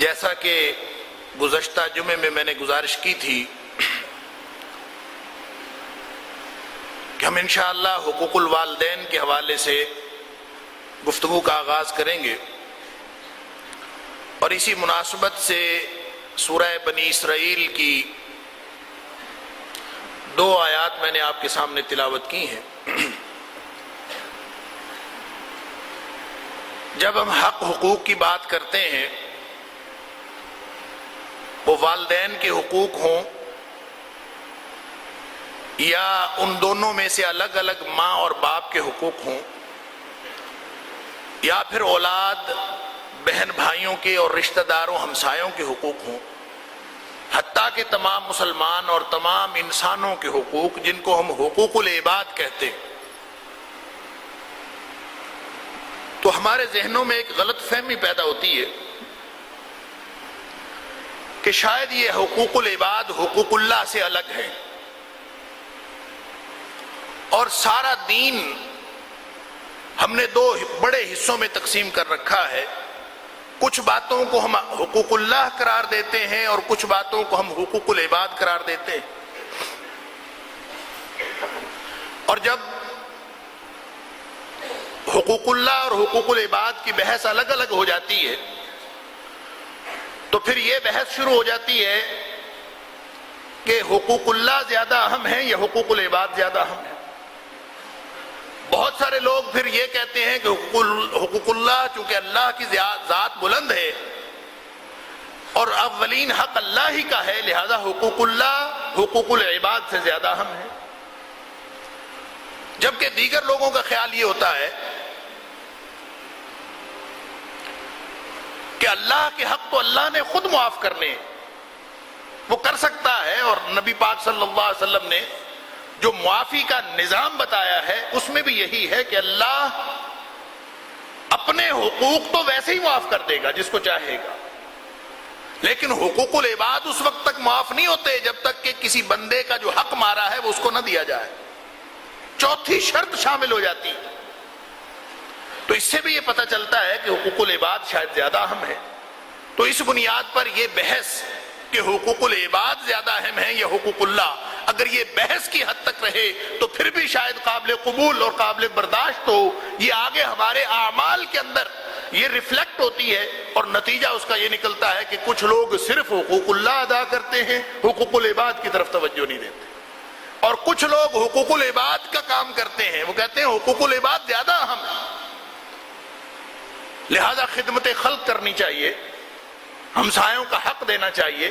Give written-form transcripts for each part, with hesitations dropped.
جیسا کہ گزشتہ جمعے میں نے گزارش کی تھی کہ ہم انشاءاللہ حقوق الوالدین کے حوالے سے گفتگو کا آغاز کریں گے، اور اسی مناسبت سے سورہ بنی اسرائیل کی 2 آیات میں نے آپ کے سامنے تلاوت کی ہیں۔ جب ہم حق حقوق کی بات کرتے ہیں، وہ والدین کے حقوق ہوں یا ان دونوں میں سے الگ الگ ماں اور باپ کے حقوق ہوں، یا پھر اولاد بہن بھائیوں کے اور رشتہ داروں ہمسایوں کے حقوق ہوں، حتیٰ کہ تمام مسلمان اور تمام انسانوں کے حقوق جن کو ہم حقوق العباد کہتے ہیں، تو ہمارے ذہنوں میں ایک غلط فہمی پیدا ہوتی ہے کہ شاید یہ حقوق العباد حقوق اللہ سے الگ ہے، اور سارا دین ہم نے 2 بڑے حصوں میں تقسیم کر رکھا ہے۔ کچھ باتوں کو ہم حقوق اللہ قرار دیتے ہیں اور کچھ باتوں کو ہم حقوق العباد قرار دیتے ہیں، اور جب حقوق اللہ اور حقوق العباد کی بحث الگ الگ ہو جاتی ہے تو پھر یہ بحث شروع ہو جاتی ہے کہ حقوق اللہ زیادہ اہم ہیں یا حقوق العباد زیادہ اہم ہیں۔ بہت سارے لوگ پھر یہ کہتے ہیں کہ حقوق اللہ چونکہ اللہ کی ذات بلند ہے اور اولین حق اللہ ہی کا ہے، لہذا حقوق اللہ حقوق العباد سے زیادہ اہم ہے، جبکہ دیگر لوگوں کا خیال یہ ہوتا ہے کہ اللہ کے حق تو اللہ نے خود معاف کرنے، وہ کر سکتا ہے، اور نبی پاک صلی اللہ علیہ وسلم نے جو معافی کا نظام بتایا ہے اس میں بھی یہی ہے کہ اللہ اپنے حقوق تو ویسے ہی معاف کر دے گا جس کو چاہے گا، لیکن حقوق العباد اس وقت تک معاف نہیں ہوتے جب تک کہ کسی بندے کا جو حق مارا ہے وہ اس کو نہ دیا جائے، چوتھی شرط شامل ہو جاتی۔ تو اس سے بھی یہ پتہ چلتا ہے کہ حقوق العباد شاید زیادہ اہم ہے۔ تو اس بنیاد پر یہ بحث کہ حقوق العباد زیادہ اہم ہیں یا حقوق اللہ، اگر یہ بحث کی حد تک رہے تو پھر بھی شاید قابل قبول اور قابل برداشت ہو، یہ آگے ہمارے اعمال کے اندر یہ ریفلیکٹ ہوتی ہے، اور نتیجہ اس کا یہ نکلتا ہے کہ کچھ لوگ صرف حقوق اللہ ادا کرتے ہیں، حقوق العباد کی طرف توجہ نہیں دیتے، اور کچھ لوگ حقوق العباد کا کام کرتے ہیں، وہ کہتے ہیں حقوق العباد زیادہ اہم ہے، لہذا خدمت خلق کرنی چاہیے، ہمسایوں کا حق دینا چاہیے،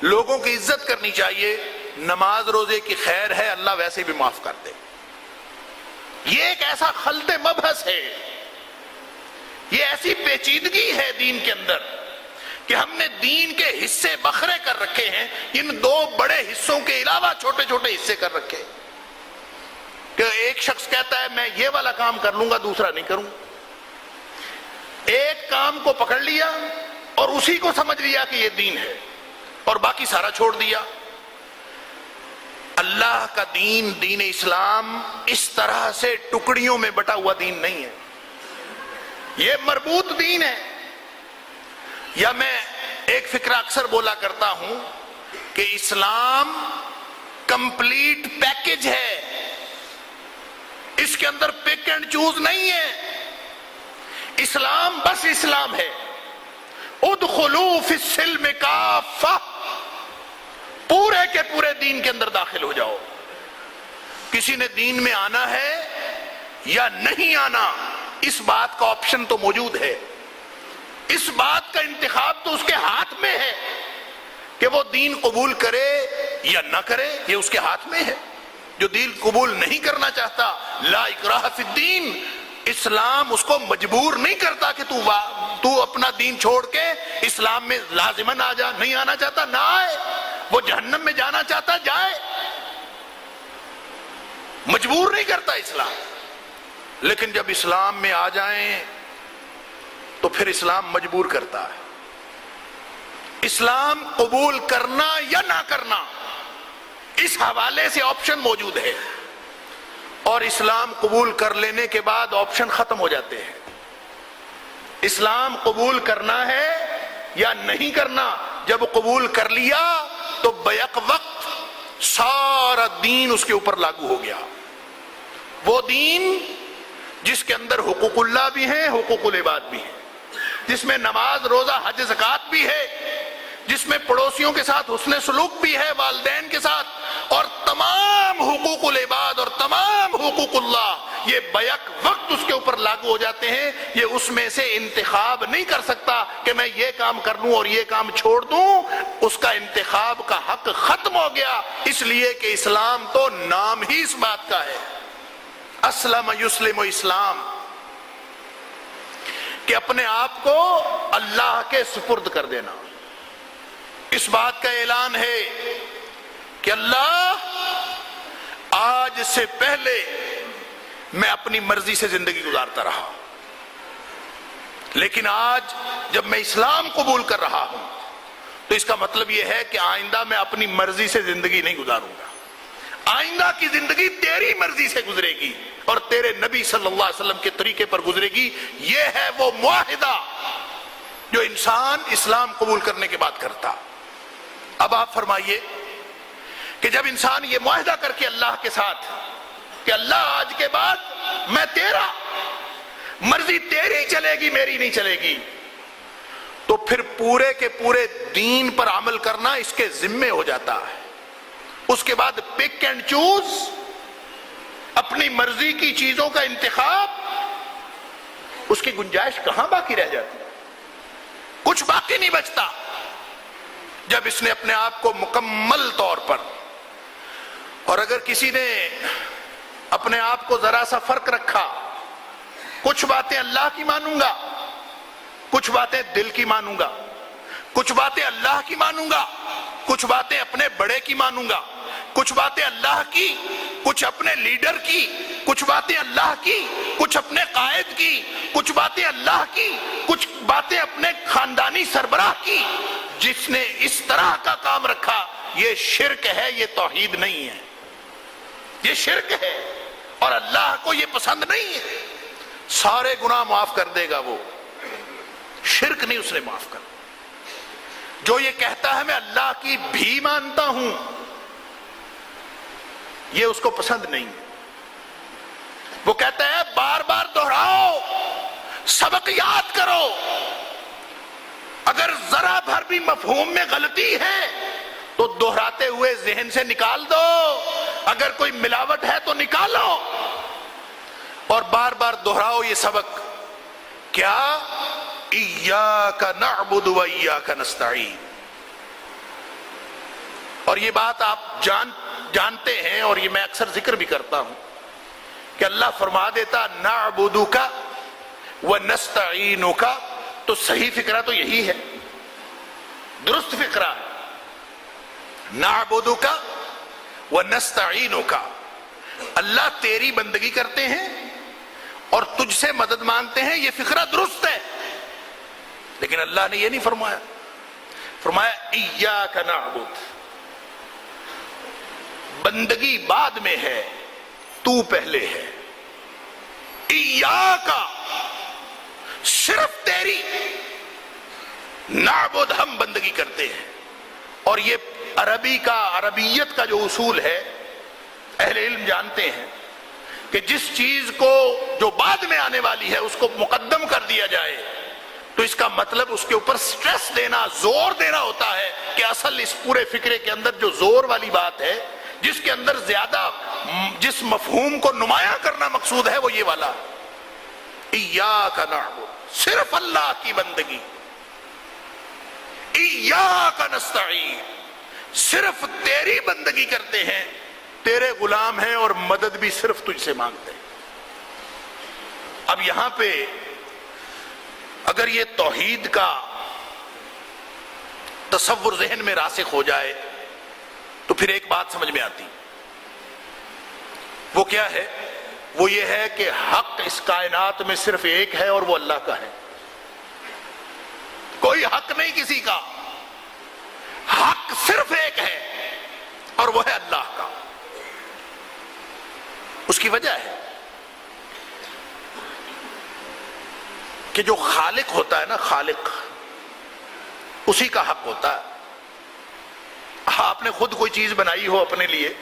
لوگوں کی عزت کرنی چاہیے، نماز روزے کی خیر ہے، اللہ ویسے بھی معاف کر دے۔ یہ ایک ایسا خلط مبحث ہے، یہ ایسی پیچیدگی ہے دین کے اندر کہ ہم نے دین کے حصے بکھرے کر رکھے ہیں، ان 2 بڑے حصوں کے علاوہ چھوٹے چھوٹے حصے کر رکھے، کہ ایک شخص کہتا ہے میں یہ والا کام کر لوں گا دوسرا نہیں کروں، ایک کام کو پکڑ لیا اور اسی کو سمجھ لیا کہ یہ دین ہے اور باقی سارا چھوڑ دیا۔ اللہ کا دین، دین اسلام اس طرح سے ٹکڑیوں میں بٹا ہوا دین نہیں ہے، یہ مربوط دین ہے۔ یا میں ایک فکرہ اکثر بولا کرتا ہوں کہ اسلام کمپلیٹ پیکج ہے، اس کے اندر پک اینڈ چوز نہیں ہے، اسلام بس اسلام ہے۔ ادخلوا فی السلم کافہ، پورے کے پورے دین کے اندر داخل ہو جاؤ۔ کسی نے دین میں آنا ہے یا نہیں آنا، اس بات کا آپشن تو موجود ہے، اس بات کا انتخاب تو اس کے ہاتھ میں ہے کہ وہ دین قبول کرے یا نہ کرے، یہ اس کے ہاتھ میں ہے۔ جو دین قبول نہیں کرنا چاہتا، لا اکراہ فی الدین، اسلام اس کو مجبور نہیں کرتا کہ تو اپنا دین چھوڑ کے اسلام میں لازماً آ جا، نہیں آنا چاہتا نہ آئے، وہ جہنم میں جانا چاہتا جائے، مجبور نہیں کرتا اسلام۔ لیکن جب اسلام میں آ جائیں تو پھر اسلام مجبور کرتا ہے۔ اسلام قبول کرنا یا نہ کرنا، اس حوالے سے آپشن موجود ہے، اور اسلام قبول کر لینے کے بعد آپشن ختم ہو جاتے ہیں۔ اسلام قبول کرنا ہے یا نہیں کرنا، جب قبول کر لیا تو بیک وقت سارا دین اس کے اوپر لاگو ہو گیا. وہ دین جس کے اندر حقوق اللہ بھی ہیں، حقوق العباد بھی ہیں، جس میں نماز روزہ حج زکوٰۃ بھی ہے، جس میں پڑوسیوں کے ساتھ حسن سلوک بھی ہے، والدین کے ساتھ، اور تمام حقوق العباد اور تمام حقوق اللہ یہ بیک وقت اس کے اوپر لاگو ہو جاتے ہیں. یہ اس میں سے انتخاب نہیں کر سکتا کہ میں یہ کام کر لوں اور یہ کام چھوڑ دوں. اس کا انتخاب کا حق ختم ہو گیا، اس لیے کہ اسلام تو نام ہی اس بات کا ہے، اسلم یسلم اسلام، کہ اپنے آپ کو اللہ کے سپرد کر دینا. اس بات کا اعلان ہے کہ اللہ آج سے پہلے میں اپنی مرضی سے زندگی گزارتا رہا، لیکن آج جب میں اسلام قبول کر رہا ہوں تو اس کا مطلب یہ ہے کہ آئندہ میں اپنی مرضی سے زندگی نہیں گزاروں گا. آئندہ کی زندگی تیری مرضی سے گزرے گی اور تیرے نبی صلی اللہ علیہ وسلم کے طریقے پر گزرے گی. یہ ہے وہ معاہدہ جو انسان اسلام قبول کرنے کے بعد کرتا. اب آپ فرمائیے کہ جب انسان یہ معاہدہ کر کے اللہ کے ساتھ کہ اللہ آج کے بعد میں تیرا، مرضی تیری چلے گی میری نہیں چلے گی، تو پھر پورے کے پورے دین پر عمل کرنا اس کے ذمے ہو جاتا ہے. اس کے بعد پک اینڈ چوز، اپنی مرضی کی چیزوں کا انتخاب، اس کی گنجائش کہاں باقی رہ جاتی؟ کچھ باقی نہیں بچتا. جب اس نے اپنے آپ کو مکمل طور پر، اور اگر کسی نے اپنے آپ کو ذرا سا فرق رکھا، کچھ باتیں اللہ کی مانوں گا، کچھ باتیں دل کی مانوں گا، کچھ باتیں اللہ کی مانوں گا، کچھ باتیں اپنے بڑے کی مانوں گا، کچھ باتیں اللہ کی، کچھ اپنے لیڈر کی، کچھ باتیں اللہ کی، کچھ اپنے قائد کی، کچھ باتیں اللہ کی، کچھ باتیں اپنے خاندانی سربراہ کی. جس نے اس طرح کا کام رکھا یہ شرک ہے، یہ توحید نہیں ہے، یہ شرک ہے اور اللہ کو یہ پسند نہیں ہے. سارے گناہ معاف کر دے گا وہ، شرک نہیں اس نے معاف کر. جو یہ کہتا ہے میں اللہ کی بھی مانتا ہوں، یہ اس کو پسند نہیں ہے. وہ کہتا ہے بار بار دہراؤ، سبق یاد کرو، اگر ذرا بھر بھی مفہوم میں غلطی ہے تو دہراتے ہوئے ذہن سے نکال دو، اگر کوئی ملاوٹ ہے تو نکالو، اور بار بار دہراؤ یہ سبق. کیا؟ ایاک نعبد و ایاک نستعین. اور یہ بات آپ جانتے ہیں، اور یہ میں اکثر ذکر بھی کرتا ہوں کہ اللہ فرما دیتا نعبدک و نستعینک، تو صحیح فقرہ تو یہی ہے، درست فقرہ ہے. نعبدک و نستعینک، اللہ تیری بندگی کرتے ہیں اور تجھ سے مدد مانگتے ہیں، یہ فقرہ درست ہے. لیکن اللہ نے یہ نہیں فرمایا، فرمایا ایاک نعبد، بندگی بعد میں ہے، تو پہلے ہے. ایاک، صرف تیری، نعبد، ہم بندگی کرتے ہیں. اور یہ عربیت کا جو اصول ہے، اہل علم جانتے ہیں کہ جس چیز کو جو بعد میں آنے والی ہے اس کو مقدم کر دیا جائے تو اس کا مطلب اس کے اوپر سٹریس دینا، زور دینا ہوتا ہے کہ اصل اس پورے فکرے کے اندر جو زور والی بات ہے، جس کے اندر زیادہ جس مفہوم کو نمایاں کرنا مقصود ہے، وہ یہ والا ایاک نعبد، صرف اللہ کی بندگی. ایاک نستعین، صرف تیری بندگی کرتے ہیں، تیرے غلام ہیں اور مدد بھی صرف تجھ سے مانگتے ہیں. اب یہاں پہ اگر یہ توحید کا تصور ذہن میں راسخ ہو جائے تو پھر ایک بات سمجھ میں آتی. وہ کیا ہے؟ وہ یہ ہے کہ حق اس کائنات میں صرف ایک ہے اور وہ اللہ کا ہے. کوئی حق نہیں کسی کا، حق صرف ایک ہے اور وہ ہے اللہ کا. اس کی وجہ ہے کہ جو خالق ہوتا ہے نا، خالق، اسی کا حق ہوتا ہے۔ آپ نے خود کوئی چیز بنائی ہو اپنے لیے،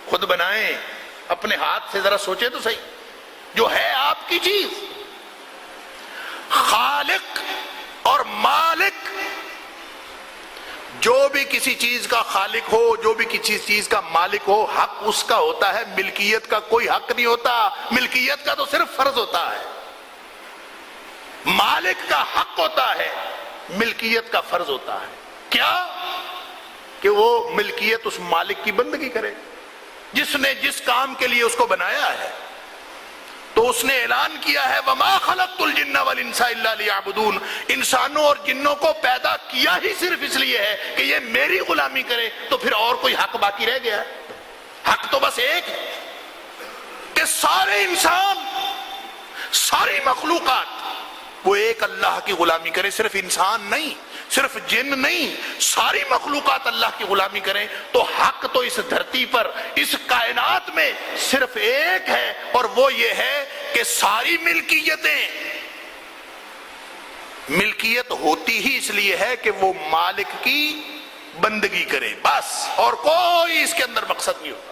خود بنائیں اپنے ہاتھ سے، ذرا سوچیں تو صحیح، جو ہے آپ کی چیز، خالق اور مالک، جو بھی کسی چیز کا خالق ہو، جو بھی کسی چیز کا مالک ہو، حق اس کا ہوتا ہے، ملکیت کا کوئی حق نہیں ہوتا۔ ملکیت کا تو صرف فرض ہوتا ہے، مالک کا حق ہوتا ہے، ملکیت کا فرض ہوتا ہے۔ کیا؟ کہ وہ ملکیت اس مالک کی بندگی کرے جس نے جس کام کے لیے اس کو بنایا ہے۔ تو اس نے اعلان کیا ہے وَمَا خَلَقْتُ الْجِنَّ وَالْإِنسَ إِلَّا لِيَعْبُدُونَ، انسانوں اور جنوں کو پیدا کیا ہی صرف اس لیے ہے کہ یہ میری غلامی کرے۔ تو پھر اور کوئی حق باقی رہ گیا؟ حق تو بس ایک ہے کہ سارے انسان، ساری مخلوقات وہ ایک اللہ کی غلامی کرے، صرف انسان نہیں، صرف جن نہیں، ساری مخلوقات اللہ کی غلامی کریں۔ تو حق تو اس دھرتی پر، اس کائنات میں صرف ایک ہے، اور وہ یہ ہے کہ ساری ملکیت ہوتی ہی اس لیے ہے کہ وہ مالک کی بندگی کرے، بس، اور کوئی اس کے اندر مقصد نہیں ہوتا۔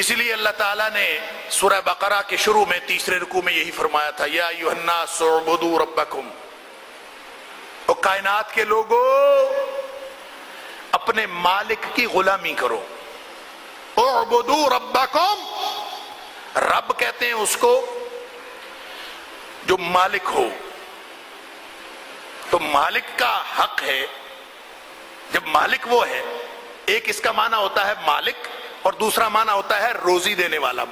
اسی لیے اللہ تعالیٰ نے سورہ بقرہ کے شروع میں تیسرے رکوع میں یہی فرمایا تھا، یا ایھا الناس اعبدوا ربکم، اور کائنات کے لوگوں اپنے مالک کی غلامی کرو۔ اعبدوا ربکم، رب کہتے ہیں اس کو جو مالک ہو۔ تو مالک کا حق ہے، جب مالک وہ ہے، ایک اس کا معنی ہوتا ہے مالک، اور دوسرا معنی ہوتا ہے روزی دینے والا۔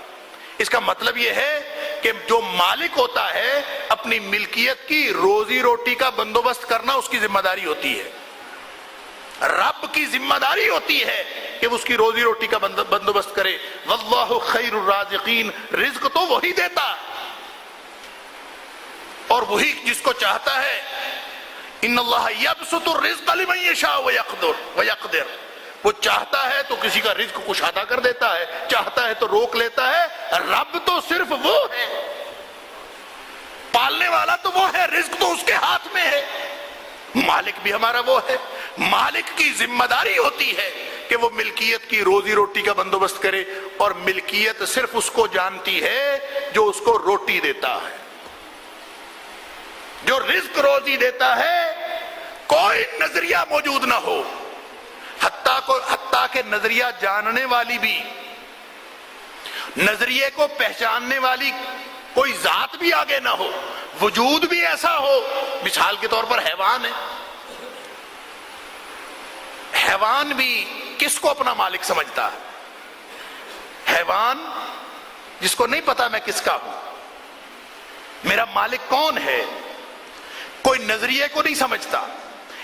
اس کا مطلب یہ ہے کہ جو مالک ہوتا ہے اپنی ملکیت کی روزی روٹی کا بندوبست کرنا اس کی ذمہ داری ہوتی ہے۔ رب کی ذمہ داری ہوتی ہے کہ وہ اس کی روزی روٹی کا بندوبست کرے۔ واللہ خیر الرازقین، رزق تو وہی دیتا اور وہی جس کو چاہتا ہے۔ ان اللہ یبسط الرزق لمن یشاء ویقدر، وہ چاہتا ہے تو کسی کا رزق کشادہ کر دیتا ہے، چاہتا ہے تو روک لیتا ہے۔ رب تو صرف وہ ہے، پالنے والا تو وہ ہے، رزق تو اس کے ہاتھ میں ہے۔ مالک بھی ہمارا وہ ہے۔ مالک کی ذمہ داری ہوتی ہے کہ وہ ملکیت کی روزی روٹی کا بندوبست کرے، اور ملکیت صرف اس کو جانتی ہے جو اس کو روٹی دیتا ہے، جو رزق روزی دیتا ہے۔ کوئی نظریہ موجود نہ ہو، حتیٰ کہ نظریہ جاننے والی بھی، نظریے کو پہچاننے والی کوئی ذات بھی آگے نہ ہو، وجود بھی ایسا ہو۔ مثال کے طور پر حیوان ہے، حیوان بھی کس کو اپنا مالک سمجھتا ہے؟ حیوان جس کو نہیں پتا میں کس کا ہوں، میرا مالک کون ہے، کوئی نظریے کو نہیں سمجھتا،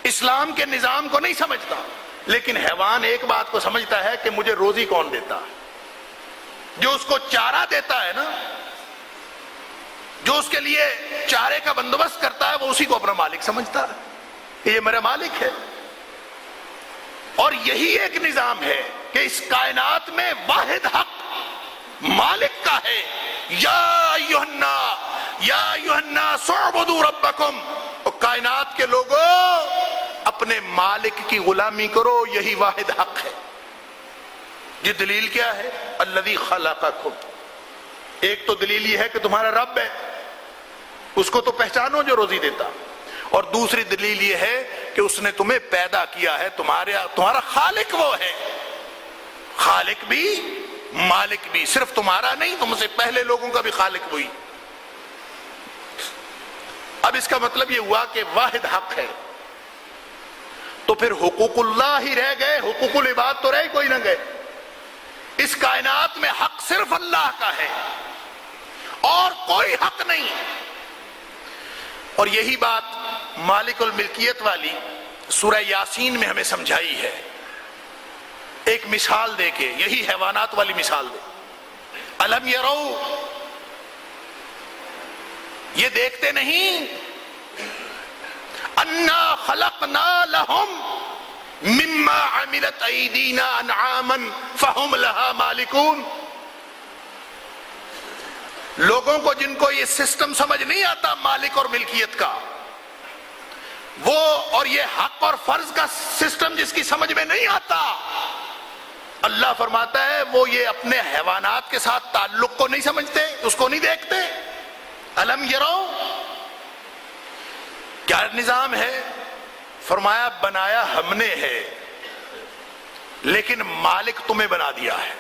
اسلام کے نظام کو نہیں سمجھتا، لیکن حیوان ایک بات کو سمجھتا ہے کہ مجھے روزی کون دیتا ہے، جو اس کو چارہ دیتا ہے نا، جو اس کے لیے چارے کا بندوبست کرتا ہے، وہ اسی کو اپنا مالک سمجھتا ہے کہ یہ میرا مالک ہے۔ اور یہی ایک نظام ہے کہ اس کائنات میں واحد حق مالک کا ہے۔ یا ایھا الناس اعبدوا ربکم، اور کائنات کے لوگوں اپنے مالک کی غلامی کرو، یہی واحد حق ہے۔ یہ دلیل کیا ہے؟ الذی خلقکم، ایک تو دلیل یہ ہے کہ تمہارا رب ہے، اس کو تو پہچانو جو روزی دیتا، اور دوسری دلیل یہ ہے کہ اس نے تمہیں پیدا کیا ہے، تمہارا خالق وہ ہے۔ خالق بھی مالک بھی، صرف تمہارا نہیں، تم سے پہلے لوگوں کا بھی خالق وہی۔ اب اس کا مطلب یہ ہوا کہ واحد حق ہے، تو پھر حقوق اللہ ہی رہ گئے، حقوق العباد تو رہ کوئی نہ گئے۔ اس کائنات میں حق صرف اللہ کا ہے اور کوئی حق نہیں۔ اور یہی بات مالک الملکیت والی سورہ یاسین میں ہمیں سمجھائی ہے، ایک مثال دے کے، یہی حیوانات والی مثال دے۔ الم یرو، یہ دیکھتے نہیں، انا خلقنا لهم مما عملت ایدینا انعاما فهم لها مالکون، لوگوں کو جن کو یہ سسٹم سمجھ نہیں آتا مالک اور ملکیت کا، وہ اور یہ حق اور فرض کا سسٹم جس کی سمجھ میں نہیں آتا، اللہ فرماتا ہے وہ یہ اپنے حیوانات کے ساتھ تعلق کو نہیں سمجھتے، اس کو نہیں دیکھتے۔ الم یرو، کیا نظام ہے؟ فرمایا بنایا ہم نے ہے، لیکن مالک تمہیں بنا دیا ہے۔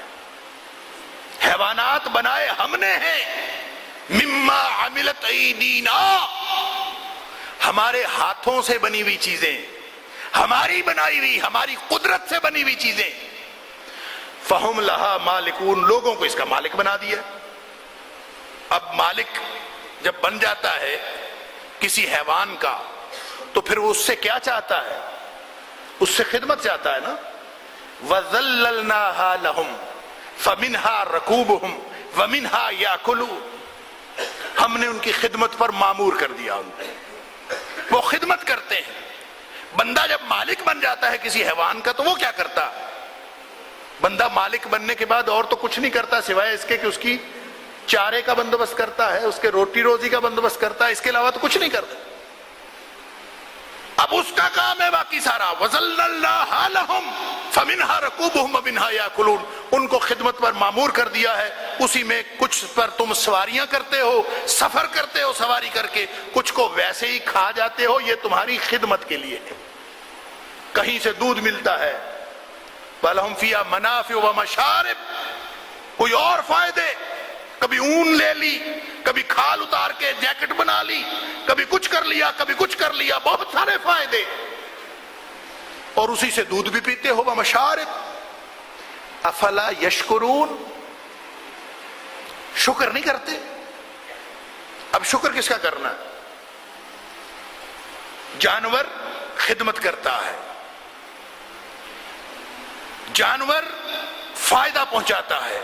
حیوانات بنائے ہم نے ہیں، مما عملت ایدینا، ہمارے ہاتھوں سے بنی ہوئی چیزیں، ہماری بنائی ہوئی، ہماری قدرت سے بنی ہوئی چیزیں، فہم لہا مالکون، لوگوں کو اس کا مالک بنا دیا۔ اب مالک جب بن جاتا ہے کسی حیوان کا تو پھر وہ اس سے کیا چاہتا ہے؟ اس سے خدمت چاہتا ہے نا۔ وَذَلَّلْنَاهَا لَهُمْ فَمِنْهَا رَكُوبُهُمْ وَمِنْهَا يَأْكُلُونَ، ہم نے ان کی خدمت پر مامور کر دیا، ان کو وہ خدمت کرتے ہیں۔ بندہ جب مالک بن جاتا ہے کسی حیوان کا تو وہ کیا کرتا؟ بندہ مالک بننے کے بعد اور تو کچھ نہیں کرتا سوائے اس کے کہ اس کی چارے کا بندوبست کرتا ہے، اس کے روٹی روزی کا بندوبست کرتا ہے، اس کے علاوہ تو کچھ نہیں کرتا۔ اب اس کا کام ہے باقی سارا۔ وَذَلَّلْنَاهَا لَهُمْ فَمِنْهَا رَكُوبُهُمْ وَمِنْهَا يَأْكُلُونَ، ان کو خدمت پر مامور کر دیا ہے، اسی میں کچھ پر تم سواریاں کرتے ہو، سفر کرتے ہو سواری کر کے، کچھ کو ویسے ہی کھا جاتے ہو، یہ تمہاری خدمت کے لیے ہے۔ کہیں سے دودھ ملتا ہے، وَلَهُمْ فِيهَا مَنَافِعُ وَمَشَارِبُ، کوئی اور فائدے، کبھی اون لے لی، کبھی کھال اتار کے جیکٹ بنا لی، کبھی کچھ کر لیا، کبھی کچھ کر لیا، بہت سارے فائدے، اور اسی سے دودھ بھی پیتے ہو۔ وَمَشَارِبُ افلا یشکرون، شکر نہیں کرتے۔ اب شکر کس کا کرنا؟ جانور خدمت کرتا ہے، جانور فائدہ پہنچاتا ہے،